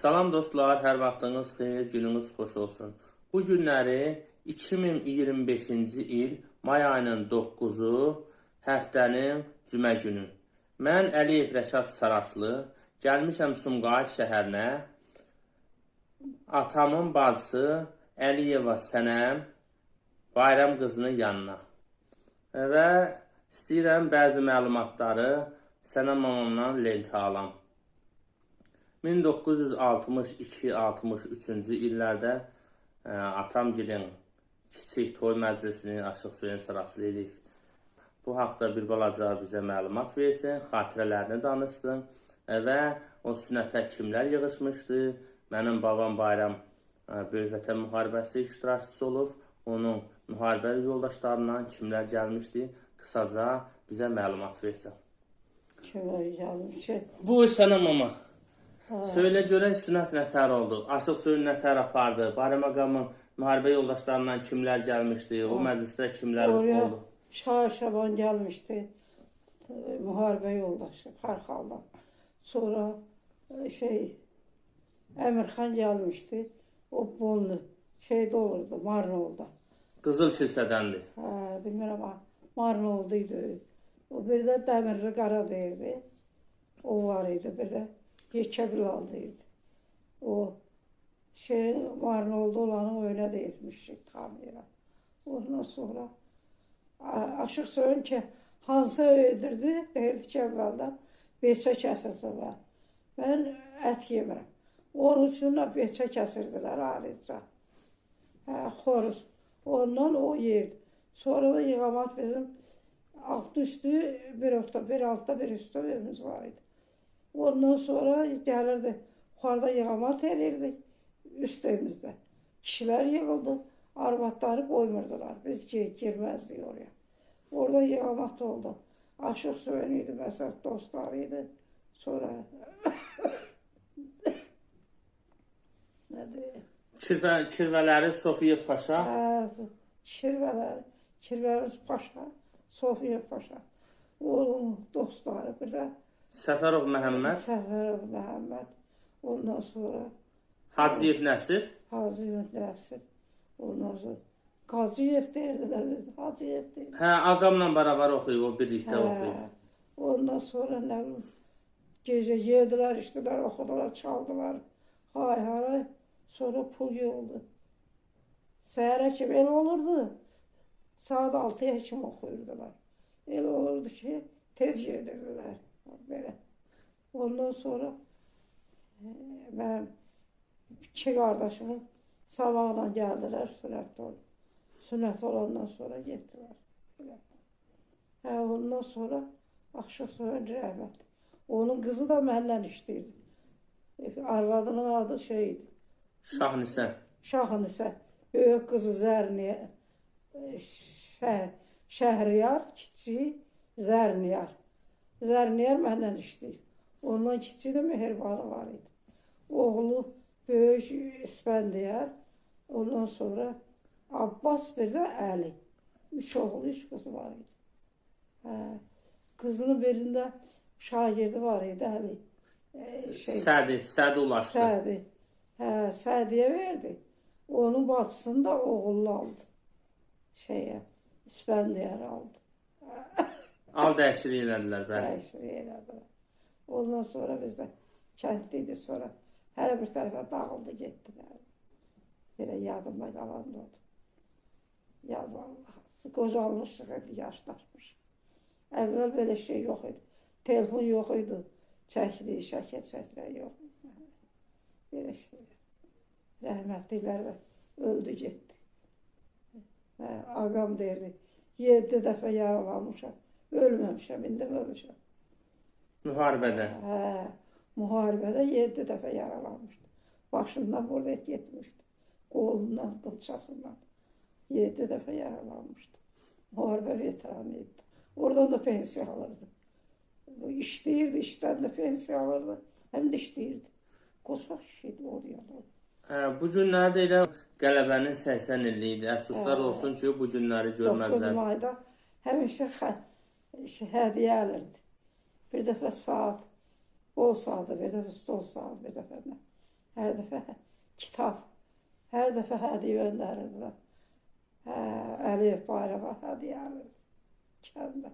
Salam dostlar, hər vaxtınız xeyir, gününüz xoş olsun. Bu günləri 2025-ci il may ayının 9-u həftənin cümə günü. Mən Əliyev Rəşad Saraslı gəlmişəm Sumqayıt şəhərinə. Atamın bacısı Əliyeva Sənəm Bayram qızının yanına. Və istəyirəm bəzi məlumatları Sənəm mamamdan lentə alam. 1962-63-cü illərdə atamgilin kiçik toy məclisini Aşıq Hüseyn Saraslı edib. Bu haqda bir balaca bizə məlumat versin, xatirələrini danışsın və o sünnətə kimlər yığışmışdı. Mənim babam Bayram Böyük Vətən müharibəsi iştirakçısı olub. Onun müharibə yoldaşlarından kimlər gəlmişdi, qısaca bizə məlumat versin. Kimlər gəlmişdi? Bu Sənəm mama. Söylə görək sünnət nətər oldu? Aşıq Hüseyn nətər apardı? Bayram ağamın müharibə yoldaşlarından kimlər gəlmişdi? O məclisdə kimlər oldu? Şah Şaban gəlmişdi. Müharibə yoldaşı Xarxaldan. Sonra Əmirxan gəlmişdi. O Bollu şeydə olurdu, Marnolda. Qızıl kilsədəndir. Bilmirəm, Marnoldaydı. O bir də Dəmirli Qara deyirdi. O var idi, bir də Yekə Bilal'daydı. O Marnolda olanı öyle de etmiştik tanıyıram. Ondan sonra Aşıq Hüseyn ki hansı öldürdü, deyirdi ki evvelden beçə kəsilsə var. Ben ət yemirəm. Onun üçün də beçə kəsirdilər ayrıca. Xoruz. Ondan o yerdi. Sonra da yığamat bizim alt üstü bir altta bir üstü evimiz var idi. Ondan sonra gəlirdi, yuxarıda yığamat edirdik, üst evimizdə. Kişilər yığıldı, arvadları qoymurdular, biz girməzdik oraya. Orada yığamat oldu. Aşıq Hüseyn idi, məsəl dostları idi. Sonra Kirvələri Sofiyə Paşa. Kirvələrimiz Paşa, Sofiyə Paşa. Onun dostları bir də Səfərov Məhəmməd. Səfərov Məhəmməd. Ondan sonra Hacıyev Nəsir. Hacıyev Nəsir. Ondan sonra Qacıyev deyirdilər biz. Hacıyev deyirdik. Ağamla beraber oxuyub, o birlikdə oxuyub. Ondan sonra nə bilim, gecə yedilər, içdilər, oxudular, çaldılar. Hay. Sonra pul yığıldı. Səhərə kimi elə olurdu. Saat 6-ya kimi oxuyurdular. Elə olurdu ki, tez gedirdilər. Belə. Ondan sonra mənim iki qardaşımın sabahla gəldilər, sünnət olandan sonra getdilər. Ondan sonra Aşıq Hüseyn rəhmət. Onun qızı da məndən işləyirdi. Arvadının adı idi. Şahnisə. Şahnisə. Böyük qızı Zərniyar. Şəhriyar, kiçik Zərniyar. Zərniyar məndən işləyir. Ondan kiçik də Mehribanı var idi. Oğlu böyük İspəndiyar. Ondan sonra Abbas bir də Əli. 3 oğlu, 3 qızı var idi. Qızının birində şagirdi var idi Əli. Sədi ulaşdı. Sədiyə verdi. Onun bacısını da oğullu aldı. İspəndiyar aldı. Al dəyişiklik elədilər, bəli. Dəyişiklik elədilər. Ondan sonra biz də kəndliydik, sonra hər bir tərəfə dağıldı, getdilər. Belə yadımda qalan da oldu. Ya vallahi, qocalmışıq, yaşlaşmış. Əvvəl belə şey yox idi. Telefon yox idi. Çəkli, şəkət çəklər yox idi. Belə şeylər. Rəhmətliklər də öldü, getdi. Ağam deyirdi, 7 dəfə yaralanmışam. Ölməmişəm, indi ölmüşəm. Müharibədə? Müharibədə 7 dəfə yaralanmışdı. Başından burada getmişdi. Qolundan, qılçasından 7 dəfə yaralanmışdı. Müharibə veteranı idi. Oradan da pensiya alırdı. İşləyirdi, işdən də pensiya alırdı. Həm də işləyirdi. Qoçaq işləyirdi oraya. Bu günlərdə elə qələbənin 80 illiyi idi. Əfsuslar olsun ki, bu günləri görmədilər. 9 mayda həmişə hədiyyə alırdı. Bir dəfə saat, bol saatı, bir dəfə stol saat, bir dəfə nə. Hər dəfə kitab, hər dəfə hədiyyə göndərirlər. Hə, Əliyev bayrama hədiyyə alır kəndə.